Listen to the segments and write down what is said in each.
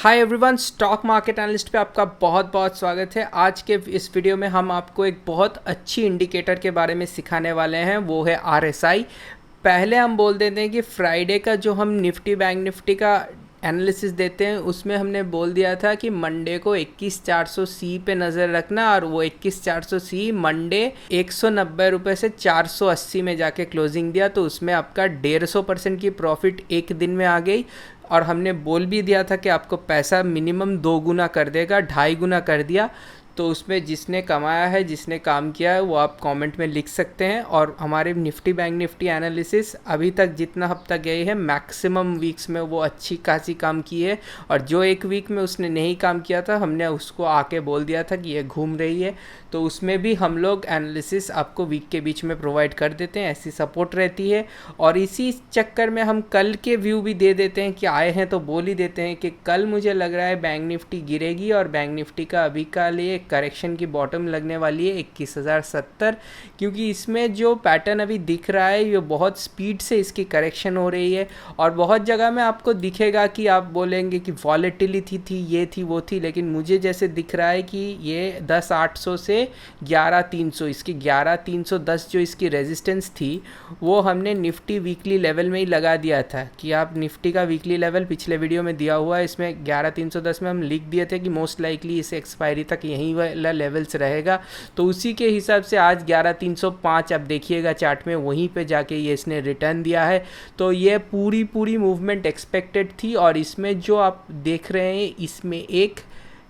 Hi everyone, stock market analyst पे आपका बहुत बहुत स्वागत है। आज के इस वीडियो में हम आपको एक बहुत अच्छी इंडिकेटर के बारे में सिखाने वाले हैं, वो है आरएसआई। पहले हम बोल देते हैं कि फ्राइडे का जो हम निफ्टी बैंक निफ्टी का एनालिसिस देते हैं उसमें हमने बोल दिया था कि मंडे को 21,400 सी पे नज़र रखना, और वो 21,400 सी मंडे 190 रुपये से 480 में जाके क्लोजिंग दिया, तो उसमें आपका 150% की प्रॉफिट एक दिन में आ गई। और हमने बोल भी दिया था कि आपको पैसा मिनिमम 2 गुना कर देगा, 2.5 गुना कर दिया। तो उसमें जिसने कमाया है, जिसने काम किया है, वो आप कमेंट में लिख सकते हैं। और हमारे निफ्टी बैंक निफ्टी एनालिसिस अभी तक जितना हफ्ता गए हैं, मैक्सिमम वीक्स में वो अच्छी खासी काम की है। और जो एक वीक में उसने नहीं काम किया था, हमने उसको आके बोल दिया था कि ये घूम रही है, तो उसमें भी हम लोग एनालिसिस आपको वीक के बीच में प्रोवाइड कर देते हैं। ऐसी सपोर्ट रहती है। और इसी चक्कर में हम कल के व्यू भी दे देते हैं कि आए हैं तो बोल ही देते हैं कि कल मुझे लग रहा है बैंक निफ्टी गिरेगी, और बैंक निफ्टी का अभी का लिए करेक्शन की बॉटम लगने वाली है 21,070, क्योंकि इसमें जो पैटर्न अभी दिख रहा है ये बहुत स्पीड से इसकी करेक्शन हो रही है। और बहुत जगह में आपको दिखेगा कि आप बोलेंगे कि वॉलेटिलिटी थी, ये थी, वो थी, लेकिन मुझे जैसे दिख रहा है कि ये 10,800 से 11,300, इसकी 11,310 जो इसकी रेजिस्टेंस थी, वो हमने निफ्टी वीकली लेवल में ही लगा दिया था कि आप निफ्टी का वीकली लेवल पिछले वीडियो में दिया हुआ है, इसमें 11,310 में हम लिख दिए थे कि मोस्ट लाइकली इस एक्सपायरी तक यहीं वाला लेवल्स रहेगा। तो उसी के हिसाब से आज 11,305 अब देखिएगा चार्ट में, वहीं पे जाके ये इसने रिटर्न दिया है। तो ये पूरी मूवमेंट एक्सपेक्टेड थी। और इसमें जो आप देख रहे हैं, इसमें एक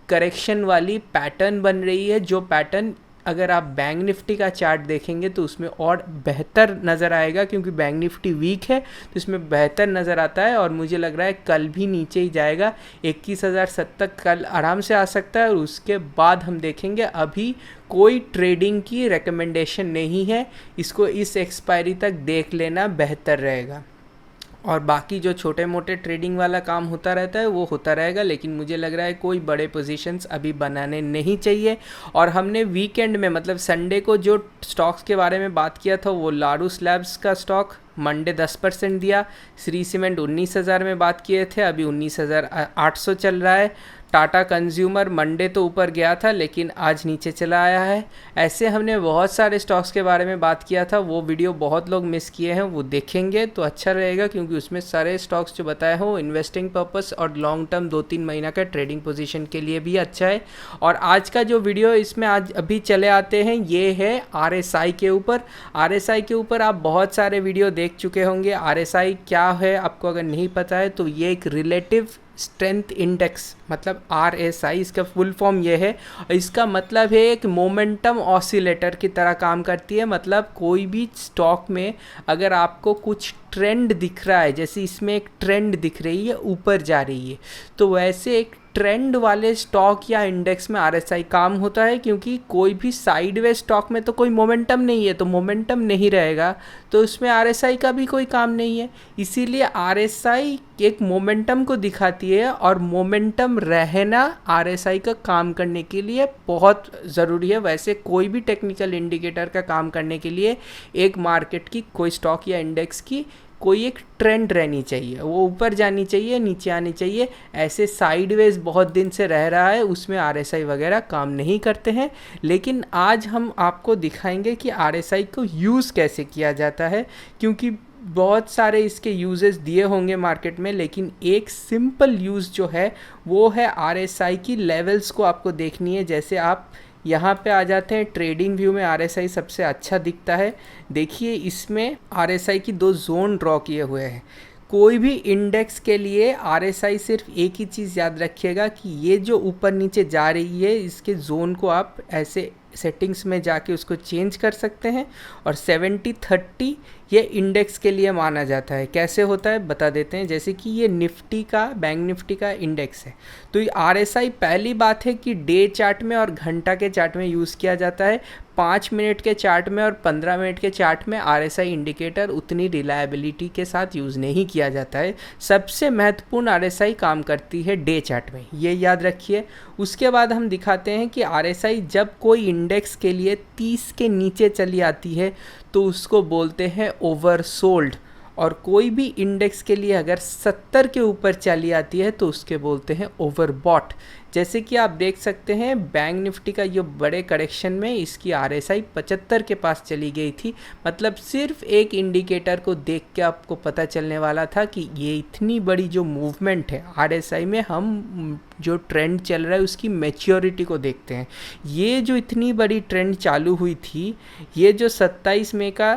करेक्शन वाली पैटर्न बन रही है, जो पैटर्न अगर आप बैंक निफ्टी का चार्ट देखेंगे तो उसमें और बेहतर नज़र आएगा, क्योंकि बैंक निफ्टी वीक है तो इसमें बेहतर नज़र आता है। और मुझे लग रहा है कल भी नीचे ही जाएगा, 21,070 कल आराम से आ सकता है। और उसके बाद हम देखेंगे, अभी कोई ट्रेडिंग की रिकमेंडेशन नहीं है, इसको इस एक्सपायरी तक देख लेना बेहतर रहेगा। और बाकी जो छोटे मोटे ट्रेडिंग वाला काम होता रहता है वो होता रहेगा, लेकिन मुझे लग रहा है कोई बड़े पोजीशंस अभी बनाने नहीं चाहिए। और हमने वीकेंड में मतलब संडे को जो स्टॉक्स के बारे में बात किया था, वो लारू स्लैब्स का स्टॉक मंडे 10% दिया। श्री सीमेंट 19,000 में बात किए थे, अभी 19,800 चल रहा है। टाटा कंज्यूमर मंडे तो ऊपर गया था लेकिन आज नीचे चला आया है। ऐसे हमने बहुत सारे स्टॉक्स के बारे में बात किया था, वो वीडियो बहुत लोग मिस किए हैं, वो देखेंगे तो अच्छा रहेगा, क्योंकि उसमें सारे स्टॉक्स जो बताए हैं वो इन्वेस्टिंग पर्पस और लॉन्ग टर्म 2-3 महीना का ट्रेडिंग पोजीशन के लिए भी अच्छा है। और आज का जो वीडियो इसमें आज अभी चले आते हैं, ये है आरएसआई के ऊपर। आरएसआई के ऊपर आप बहुत सारे वीडियो देख चुके होंगे। आरएसआई क्या है आपको अगर नहीं पता है तो ये एक रिलेटिव स्ट्रेंथ इंडेक्स, मतलब आरएसआई इसका फुल फॉर्म ये है। इसका मतलब है एक मोमेंटम ऑसिलेटर की तरह काम करती है। मतलब कोई भी स्टॉक में अगर आपको कुछ ट्रेंड दिख रहा है, जैसे इसमें एक ट्रेंड दिख रही है, ऊपर जा रही है, तो वैसे एक ट्रेंड वाले स्टॉक या इंडेक्स में आरएसआई काम होता है। क्योंकि कोई भी साइडवेज स्टॉक में तो कोई मोमेंटम नहीं है, तो मोमेंटम नहीं रहेगा तो उसमें आरएसआई का भी कोई काम नहीं है। इसीलिए आरएसआई एक मोमेंटम को दिखाती है, और मोमेंटम रहना आरएसआई का काम करने के लिए बहुत ज़रूरी है। वैसे कोई भी टेक्निकल इंडिकेटर का काम करने के लिए एक मार्केट की, कोई स्टॉक या इंडेक्स की कोई एक ट्रेंड रहनी चाहिए, वो ऊपर जानी चाहिए, नीचे आनी चाहिए। ऐसे साइडवेज बहुत दिन से रह रहा है, उसमें आरएसआई वगैरह काम नहीं करते हैं। लेकिन आज हम आपको दिखाएंगे कि आरएसआई को यूज़ कैसे किया जाता है, क्योंकि बहुत सारे इसके यूजेस दिए होंगे मार्केट में, लेकिन एक सिंपल यूज़ जो है वो है आरएसआई की लेवल्स को आपको देखनी है। जैसे आप यहाँ पे आ जाते हैं ट्रेडिंग व्यू में, आरएसआई सबसे अच्छा दिखता है। देखिए इसमें आरएसआई की 2 जोन ड्रॉ किए हुए हैं। कोई भी इंडेक्स के लिए आरएसआई सिर्फ एक ही चीज़ याद रखिएगा कि ये जो ऊपर नीचे जा रही है, इसके जोन को आप ऐसे सेटिंग्स में जाके उसको चेंज कर सकते हैं। और 70-30 ये इंडेक्स के लिए माना जाता है। कैसे होता है बता देते हैं। जैसे कि ये निफ्टी का, बैंक निफ्टी का इंडेक्स है, तो ये आरएसआई पहली बात है कि डे चार्ट में और घंटा के चार्ट में यूज़ किया जाता है। 5 मिनट के चार्ट में और 15 मिनट के चार्ट में आरएसआई इंडिकेटर उतनी रिलायबिलिटी के साथ यूज़ नहीं किया जाता है। सबसे महत्वपूर्ण आरएसआई काम करती है डे चार्ट में, ये याद रखिए। उसके बाद हम दिखाते हैं कि आरएसआई जब कोई इंडेक्स के लिए 30 के नीचे चली आती है तो उसको बोलते हैं ओवरसोल्ड। और कोई भी इंडेक्स के लिए अगर 70 के ऊपर चली आती है तो उसके बोलते हैं ओवरबॉट। जैसे कि आप देख सकते हैं बैंक निफ्टी का जो बड़े करेक्शन में इसकी RSI 75 के पास चली गई थी। मतलब सिर्फ एक इंडिकेटर को देख के आपको पता चलने वाला था कि ये इतनी बड़ी जो मूवमेंट है RSI में, हम जो ट्रेंड चल रहा है उसकी मैच्योरिटी को देखते हैं। ये जो इतनी बड़ी ट्रेंड चालू हुई थी, ये जो 27 मई का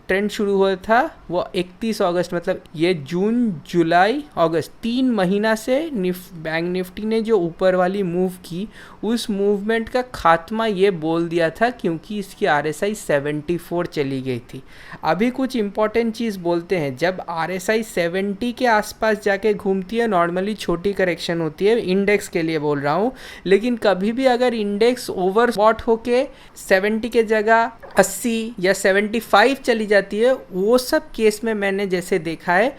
ट्रेंड शुरू हुआ था वो 31 अगस्त, मतलब ये जून जुलाई अगस्त 3 महीना से बैंक निफ्टी ने जो ऊपर वाली मूव की, उस मूवमेंट का खात्मा ये बोल दिया था क्योंकि इसकी RSI 74 चली गई थी। अभी कुछ इंपॉर्टेंट चीज़ बोलते हैं, जब RSI 70 के आसपास जाके घूमती है नॉर्मली छोटी करेक्शन होती है, इंडेक्स के लिए बोल रहा हूँ, लेकिन कभी भी अगर इंडेक्स ओवरबॉट होके 70 के जगह 80 या 75 चली जाती है, वो सब केस में मैंने जैसे देखा है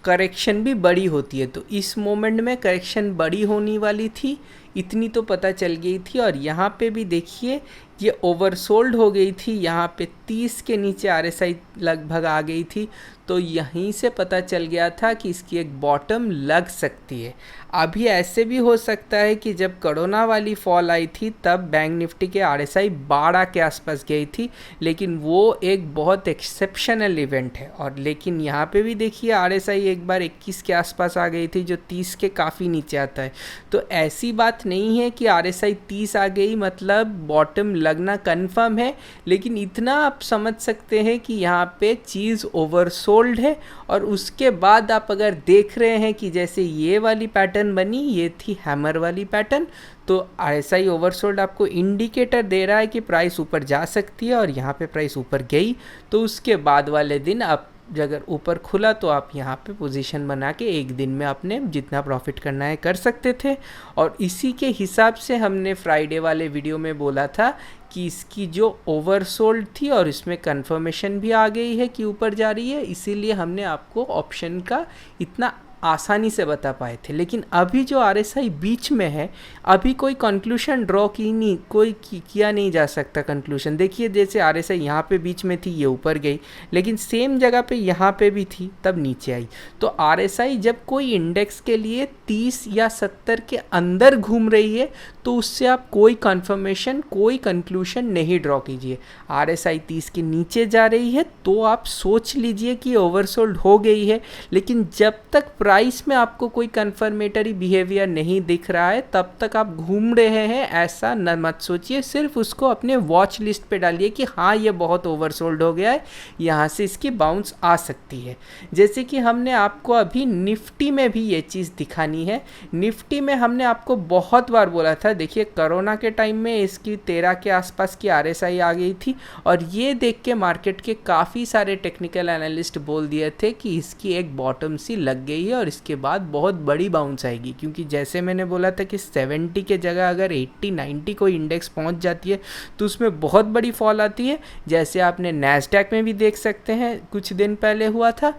करेक्शन भी बड़ी होती है। तो इस मोमेंट में करेक्शन बड़ी होने वाली थी, इतनी तो पता चल गई थी। और यहाँ पे भी देखिए ये ओवरसोल्ड हो गई थी, यहाँ पे 30 के नीचे RSI लगभग आ गई थी, तो यहीं से पता चल गया था कि इसकी एक बॉटम लग सकती है। अभी ऐसे भी हो सकता है कि जब कोरोना वाली फॉल आई थी तब बैंक निफ्टी के RSI 12 के आसपास गई थी, लेकिन वो एक बहुत एक्सेप्शनल इवेंट है। और लेकिन यहाँ पे भी देखिए RSI एक बार 21 के आसपास आ गई थी, जो 30 के काफ़ी नीचे आता है। तो ऐसी बात नहीं है कि RSI 30 आ गई मतलब बॉटम लगना कन्फर्म है, लेकिन इतना आप समझ सकते हैं कि यहाँ पे चीज़ ओवरसोल्ड है। और उसके बाद आप अगर देख रहे हैं कि जैसे ये वाली पैटर्न बनी, ये थी हैमर वाली पैटर्न, तो RSI ओवरसोल्ड आपको इंडिकेटर दे रहा है कि प्राइस ऊपर जा सकती है, और यहाँ पे प्राइस ऊपर गई तो उसके बाद वाले दिन आप अगर ऊपर खुला तो आप यहाँ पे पोजीशन बना के एक दिन में आपने जितना प्रॉफिट करना है कर सकते थे। और इसी के हिसाब से हमने फ्राइडे वाले वीडियो में बोला था कि इसकी जो ओवरसोल्ड थी और इसमें कंफर्मेशन भी आ गई है कि ऊपर जा रही है, इसीलिए हमने आपको ऑप्शन का इतना आसानी से बता पाए थे। लेकिन अभी जो RSI बीच में है, अभी कोई कंक्लूशन ड्रॉ किया नहीं जा सकता कंक्लूशन। देखिए जैसे RSI यहाँ पे बीच में थी, ये ऊपर गई, लेकिन सेम जगह पे यहाँ पे भी थी तब नीचे आई। तो RSI जब कोई इंडेक्स के लिए 30 या 70 के अंदर घूम रही है तो उससे आप कोई कंफर्मेशन, कोई कंक्लूशन नहीं ड्रॉ कीजिए। RSI 30 के नीचे जा रही है तो आप सोच लीजिए कि ओवरसोल्ड हो गई है, लेकिन जब तक प्राइस में आपको कोई कन्फर्मेटरी बिहेवियर नहीं दिख रहा है तब तक आप घूम रहे हैं, ऐसा न मत सोचिए। सिर्फ उसको अपने वॉच लिस्ट पे डालिए कि हाँ ये बहुत ओवरसोल्ड हो गया है, यहाँ से इसकी बाउंस आ सकती है। जैसे कि हमने आपको अभी निफ्टी में भी ये चीज़ दिखानी है। निफ्टी में हमने आपको बहुत बार बोला था, देखिए कोरोना के टाइम में इसकी 13 के आसपास की RSI आ गई थी, और ये देख के मार्केट के काफ़ी सारे टेक्निकल एनालिस्ट बोल दिए थे कि इसकी एक बॉटम सी लग गई है और इसके बाद बहुत बड़ी बाउंस आएगी। क्योंकि जैसे मैंने बोला था कि 70 के जगह अगर 80-90 कोई इंडेक्स पहुंच जाती है तो उसमें बहुत बड़ी फॉल आती है। जैसे आपने नैस्डैक में भी देख सकते हैं, कुछ दिन पहले हुआ था,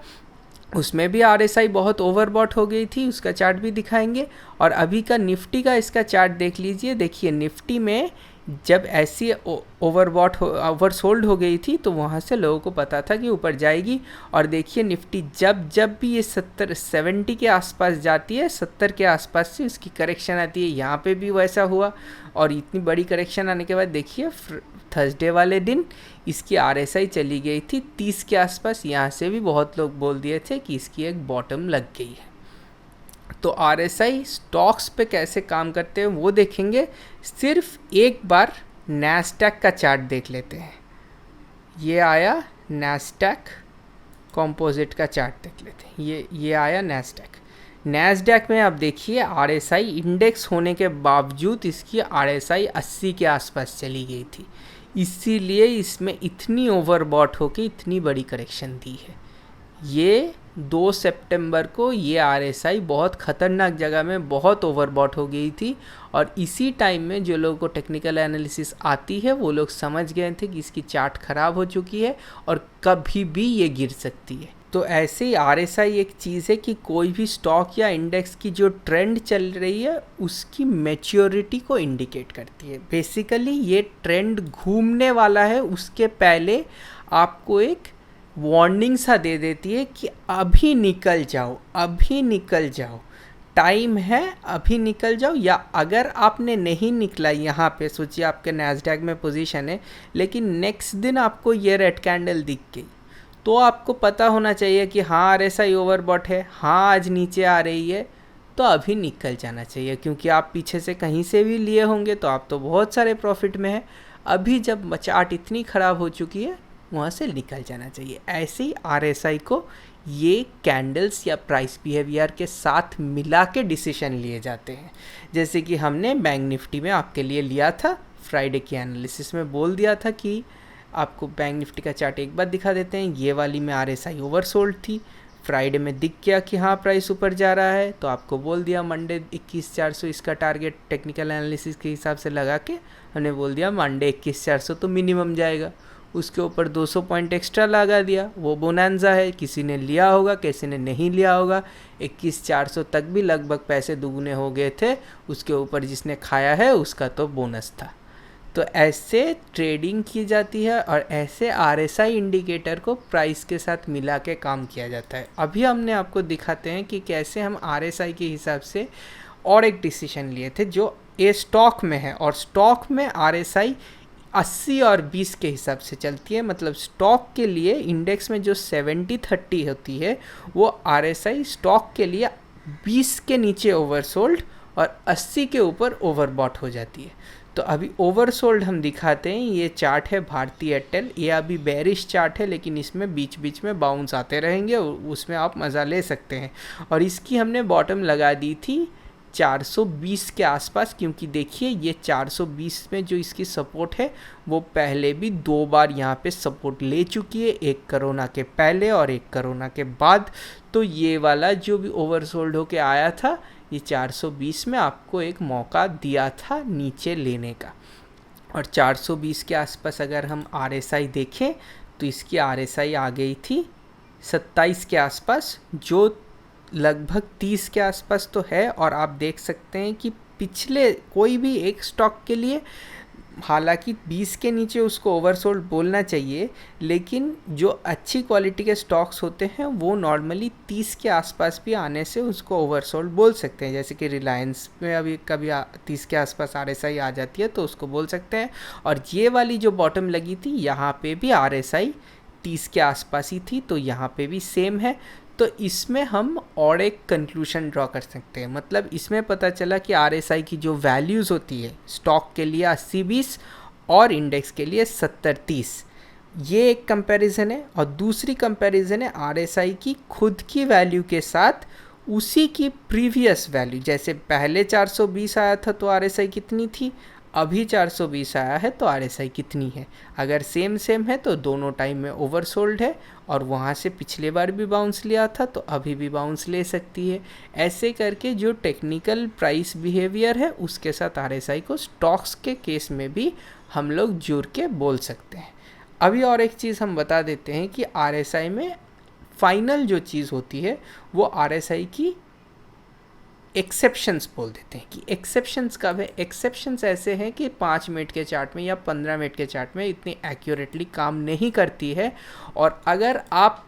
उसमें भी RSI बहुत ओवरबॉट हो गई थी, उसका चार्ट भी दिखाएंगे। और अभी का निफ्टी का इसका चार्ट देख लीजिए। देखिए निफ्टी में जब ऐसी ओवरसोल्ड हो गई थी तो वहाँ से लोगों को पता था कि ऊपर जाएगी। और देखिए निफ्टी जब भी ये 70 के आसपास जाती है, 70 के आसपास से इसकी करेक्शन आती है, यहाँ पे भी वैसा हुआ। और इतनी बड़ी करेक्शन आने के बाद देखिए थर्सडे वाले दिन इसकी RSI चली गई थी 30 के आसपास। यहाँ से भी बहुत लोग बोल दिए थे कि इसकी एक बॉटम लग गई है। तो RSI स्टॉक्स पे कैसे काम करते हैं वो देखेंगे। सिर्फ एक बार नैस्डैक का चार्ट देख लेते हैं। ये आया नैस्डैक कंपोजिट का चार्ट देख लेते हैं। ये आया नैस्डैक में आप देखिए RSI इंडेक्स होने के बावजूद इसकी RSI 80 के आसपास चली गई थी, इसीलिए इसमें इतनी ओवरबॉट होके इतनी बड़ी करेक्शन दी है। ये 2 सितंबर को ये RSI बहुत ख़तरनाक जगह में बहुत ओवरबॉट हो गई थी, और इसी टाइम में जो लोगों को टेक्निकल एनालिसिस आती है वो लोग समझ गए थे कि इसकी चार्ट ख़राब हो चुकी है और कभी भी ये गिर सकती है। तो ऐसे ही RSI एक चीज़ है कि कोई भी स्टॉक या इंडेक्स की जो ट्रेंड चल रही है उसकी मैच्योरिटी को इंडिकेट करती है। बेसिकली ये ट्रेंड घूमने वाला है उसके पहले आपको एक वार्निंग सा दे देती है कि अभी निकल जाओ, अभी निकल जाओ, टाइम है, अभी निकल जाओ। या अगर आपने नहीं निकला, यहाँ पे सोचिए आपके नैस्डैक में पोजीशन है लेकिन नेक्स्ट दिन आपको ये रेड कैंडल दिख गई, तो आपको पता होना चाहिए कि हाँ आरएसआई ओवरबॉट है, हाँ आज नीचे आ रही है, तो अभी निकल जाना चाहिए। क्योंकि आप पीछे से कहीं से भी लिए होंगे तो आप तो बहुत सारे प्रॉफिट में है। अभी जब चार्ट इतनी ख़राब हो चुकी है, वहाँ से निकल जाना चाहिए। ऐसे ही आरएसआई को ये कैंडल्स या प्राइस बिहेवियर के साथ मिला के डिसीजन लिए जाते हैं। जैसे कि हमने बैंक निफ्टी में आपके लिए लिया था, फ्राइडे की एनालिसिस में बोल दिया था कि आपको बैंक निफ्टी का चार्ट एक बार दिखा देते हैं। ये वाली में आरएसआई ओवरसोल्ड थी, फ्राइडे में दिख गया कि हाँ प्राइस ऊपर जा रहा है, तो आपको बोल दिया मंडे 21,400 इसका टारगेट टेक्निकल एनालिसिस के हिसाब से लगा के हमने बोल दिया मंडे 21,400 तो मिनिमम जाएगा। उसके ऊपर 200 पॉइंट एक्स्ट्रा लगा दिया, वो बोनांजा है, किसी ने लिया होगा किसी ने नहीं लिया होगा। 21,400 तक भी लगभग पैसे दुगने हो गए थे, उसके ऊपर जिसने खाया है उसका तो बोनस था। तो ऐसे ट्रेडिंग की जाती है और ऐसे आरएसआई इंडिकेटर को प्राइस के साथ मिला के काम किया जाता है। अभी हमने आपको दिखाते हैं कि कैसे हम आरएसआई के हिसाब से और एक डिसीजन लिए थे जो ये स्टॉक में है, और स्टॉक में आरएसआई 80 और 20 के हिसाब से चलती है। मतलब स्टॉक के लिए इंडेक्स में जो 70-30 होती है वो आरएसआई स्टॉक के लिए 20 के नीचे ओवरसोल्ड और 80 के ऊपर ओवरबॉट हो जाती है। तो अभी ओवरसोल्ड हम दिखाते हैं। ये चार्ट है भारती एयरटेल, ये अभी बेरिश चार्ट है लेकिन इसमें बीच बीच में बाउंस आते रहेंगे, उसमें आप मज़ा ले सकते हैं। और इसकी हमने बॉटम लगा दी थी 420 के आसपास, क्योंकि देखिए ये 420 में जो इसकी सपोर्ट है वो पहले भी 2 बार यहाँ पे सपोर्ट ले चुकी है, एक कोरोना के पहले और एक कोरोना के बाद। तो ये वाला जो भी ओवरसोल्ड होके आया था, ये 420 में आपको एक मौका दिया था नीचे लेने का। और 420 के आसपास अगर हम आरएसआई देखें तो इसकी आरएसआई आ गई थी 27 के आसपास, जो लगभग 30 के आसपास तो है। और आप देख सकते हैं कि पिछले कोई भी एक स्टॉक के लिए हालांकि 20 के नीचे उसको ओवरसोल्ड बोलना चाहिए, लेकिन जो अच्छी क्वालिटी के स्टॉक्स होते हैं वो नॉर्मली 30 के आसपास भी आने से उसको ओवरसोल्ड बोल सकते हैं। जैसे कि रिलायंस में अभी कभी 30 के आसपास आरएसआई आ जाती है तो उसको बोल सकते हैं। और ये वाली जो बॉटम लगी थी यहाँ पे भी आरएसआई 30 के आसपास ही थी, तो यहाँ पे भी सेम है। तो इसमें हम और एक कंक्लूशन ड्रॉ कर सकते हैं। मतलब इसमें पता चला कि आरएसआई की जो वैल्यूज़ होती है स्टॉक के लिए 80-20 और इंडेक्स के लिए 70-30, ये एक कंपैरिजन है। और दूसरी कंपैरिजन है आरएसआई की खुद की वैल्यू के साथ उसी की प्रीवियस वैल्यू। जैसे पहले 420 आया था तो आरएसआई कितनी थी, अभी 420 आया है तो आरएसआई कितनी है। अगर सेम सेम है तो दोनों टाइम में ओवरसोल्ड है, और वहाँ से पिछले बार भी बाउंस लिया था तो अभी भी बाउंस ले सकती है। ऐसे करके जो टेक्निकल प्राइस बिहेवियर है उसके साथ आरएसआई को स्टॉक्स के केस में भी हम लोग जुड़ के बोल सकते हैं। अभी और एक चीज़ हम बता देते हैं कि आरएसआई में फाइनल जो चीज़ होती है वो आरएसआई की एक्सेप्शंस बोल देते हैं। कि एक्सेप्शंस कब है, एक्सेप्शंस ऐसे हैं कि 5 मिनट के चार्ट में या 15 मिनट के चार्ट में इतनी एक्यूरेटली काम नहीं करती है। और अगर आप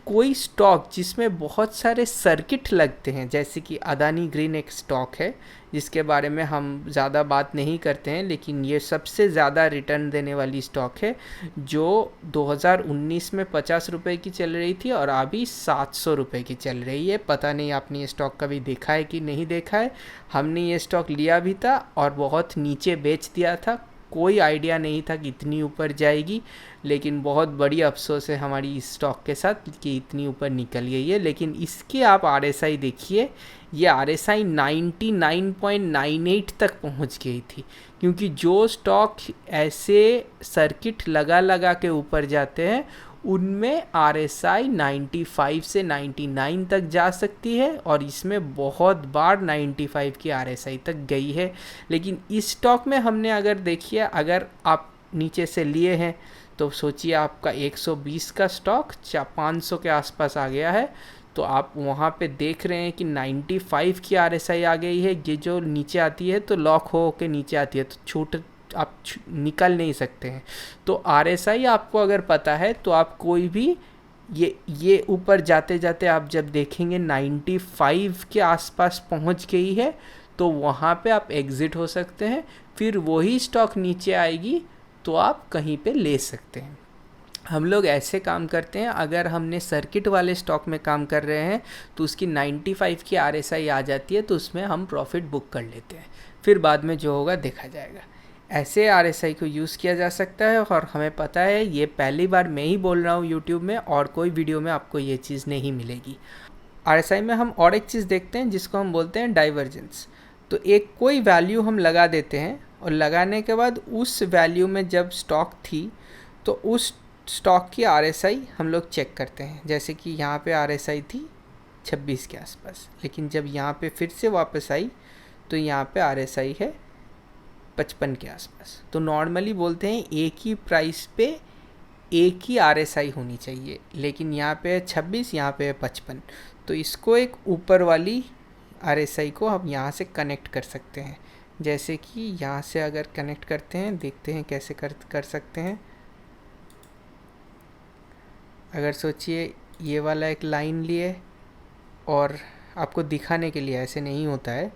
कोई स्टॉक जिसमें बहुत सारे सर्किट लगते हैं, जैसे कि अदानी ग्रीन एक स्टॉक है जिसके बारे में हम ज़्यादा बात नहीं करते हैं, लेकिन ये सबसे ज़्यादा रिटर्न देने वाली स्टॉक है, जो 2019 में 50 रुपये की चल रही थी और अभी 700 रुपये की चल रही है। पता नहीं आपने ये स्टॉक कभी देखा है कि नहीं देखा है। हमने ये स्टॉक लिया भी था और बहुत नीचे बेच दिया था, कोई आइडिया नहीं था कि इतनी ऊपर जाएगी, लेकिन बहुत बड़ी अफसोस है हमारी इस स्टॉक के साथ कि इतनी ऊपर निकल गई है। लेकिन इसके आप आरएसआई देखिए, ये आरएसआई 99.98 तक पहुंच गई थी। क्योंकि जो स्टॉक ऐसे सर्किट लगा लगा के ऊपर जाते हैं उनमें आरएसआई 95 से 99 तक जा सकती है, और इसमें बहुत बार 95 की आरएसआई तक गई है। लेकिन इस स्टॉक में हमने अगर देखिए, अगर आप नीचे से लिए हैं तो सोचिए आपका 120 का स्टॉक 500 के आसपास आ गया है, तो आप वहाँ पे देख रहे हैं कि 95 की आरएसआई आ गई है। ये जो नीचे आती है तो लॉक हो के नीचे आती है, तो छूट आप निकल नहीं सकते हैं। तो आरएसआई आपको अगर पता है तो आप कोई भी ये ऊपर जाते जाते आप जब देखेंगे 95 के आसपास पहुंच गई है, तो वहाँ पे आप एग्ज़िट हो सकते हैं। फिर वही स्टॉक नीचे आएगी तो आप कहीं पे ले सकते हैं। हम लोग ऐसे काम करते हैं, अगर हमने सर्किट वाले स्टॉक में काम कर रहे हैं तो उसकी 95 की RSI आ जाती है, तो उसमें हम प्रॉफिट बुक कर लेते हैं, फिर बाद में जो होगा देखा जाएगा। ऐसे RSI को यूज़ किया जा सकता है, और हमें पता है ये पहली बार मैं ही बोल रहा हूँ यूट्यूब में, और कोई वीडियो में आपको ये चीज़ नहीं मिलेगी। RSI में हम और एक चीज़ देखते हैं जिसको हम बोलते हैं डाइवर्जेंस। तो एक कोई वैल्यू हम लगा देते हैं, और लगाने के बाद उस वैल्यू में जब स्टॉक थी तो उस स्टॉक की RSI हम लोग चेक करते हैं। जैसे कि यहाँ पे RSI थी 26 के आसपास, लेकिन जब यहाँ पे फिर से वापस आई तो यहाँ पे RSI है 55 के आसपास। तो नॉर्मली बोलते हैं एक ही प्राइस पे एक ही RSI होनी चाहिए, लेकिन यहाँ पे है 26, यहाँ पे है 55। तो इसको एक ऊपर वाली RSI को हम यहाँ से कनेक्ट कर सकते हैं। जैसे कि यहाँ से अगर कनेक्ट करते हैं, देखते हैं कैसे कर सकते हैं। अगर सोचिए ये वाला एक लाइन लिए, और आपको दिखाने के लिए, ऐसे नहीं होता है,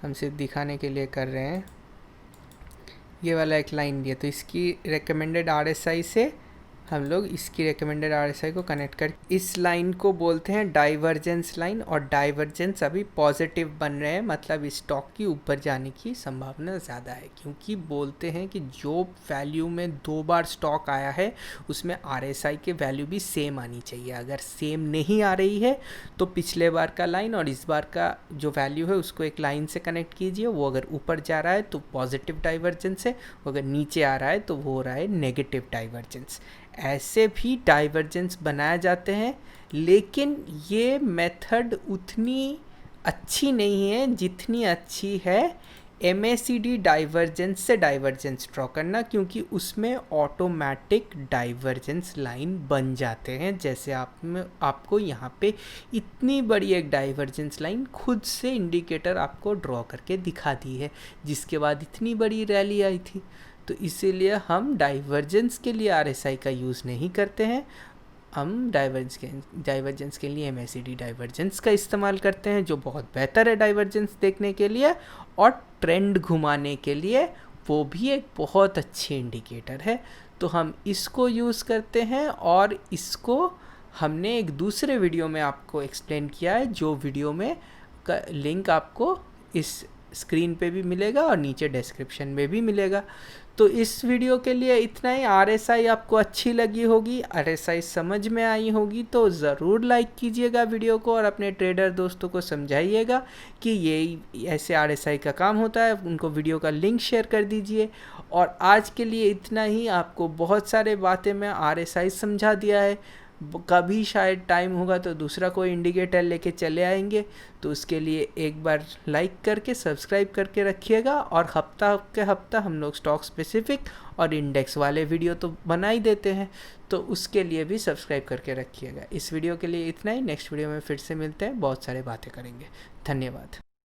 हम सिर्फ दिखाने के लिए कर रहे हैं। ये वाला एक लाइन लिए, तो इसकी रिकमेंडेड RSI से हम लोग इसकी रिकमेंडेड RSI को कनेक्ट कर, इस लाइन को बोलते हैं डाइवर्जेंस लाइन। और डाइवर्जेंस अभी पॉजिटिव बन रहे हैं, मतलब इस स्टॉक की ऊपर जाने की संभावना ज़्यादा है, क्योंकि बोलते हैं कि जो वैल्यू में 2 बार स्टॉक आया है उसमें RSI के वैल्यू भी सेम आनी चाहिए। अगर सेम नहीं आ रही है तो पिछले बार का लाइन और इस बार का जो वैल्यू है उसको एक लाइन से कनेक्ट कीजिए। वो अगर ऊपर जा रहा है तो पॉजिटिव डाइवर्जेंस है, अगर नीचे आ रहा है तो वो हो रहा है नेगेटिव डाइवर्जेंस। ऐसे भी डाइवर्जेंस बनाए जाते हैं, लेकिन ये मेथड उतनी अच्छी नहीं है जितनी अच्छी है MACD डाइवर्जेंस से डाइवर्जेंस ड्रॉ करना, क्योंकि उसमें ऑटोमेटिक डाइवर्जेंस लाइन बन जाते हैं। जैसे आपको यहाँ पे इतनी बड़ी एक डाइवर्जेंस लाइन खुद से इंडिकेटर आपको ड्रॉ करके दिखा दी है, जिसके बाद इतनी बड़ी रैली आई थी। तो इसीलिए हम डाइवर्जेंस के लिए RSI का यूज़ नहीं करते हैं, हम डाइवर्जेंस के लिए MACD डाइवर्जेंस का इस्तेमाल करते हैं, जो बहुत बेहतर है डाइवर्जेंस देखने के लिए, और ट्रेंड घुमाने के लिए वो भी एक बहुत अच्छी इंडिकेटर है। तो हम इसको यूज़ करते हैं, और इसको हमने एक दूसरे वीडियो में आपको एक्सप्लेन किया है, जो वीडियो में का लिंक आपको इस स्क्रीन पे भी मिलेगा और नीचे डिस्क्रिप्शन में भी मिलेगा। तो इस वीडियो के लिए इतना ही। RSI आपको अच्छी लगी होगी, RSI समझ में आई होगी तो ज़रूर लाइक कीजिएगा वीडियो को, और अपने ट्रेडर दोस्तों को समझाइएगा कि ये ऐसे RSI का काम होता है, उनको वीडियो का लिंक शेयर कर दीजिए। और आज के लिए इतना ही। आपको बहुत सारे बातें मैं RSI समझा दिया है, कभी शायद टाइम होगा तो दूसरा कोई इंडिकेटर लेके चले आएंगे। तो उसके लिए एक बार लाइक करके सब्सक्राइब करके रखिएगा, और हफ्ता हम लोग स्टॉक स्पेसिफिक और इंडेक्स वाले वीडियो तो बना ही देते हैं, तो उसके लिए भी सब्सक्राइब करके रखिएगा। इस वीडियो के लिए इतना ही। नेक्स्ट वीडियो में फिर से मिलते हैं, बहुत सारे बातें करेंगे। धन्यवाद।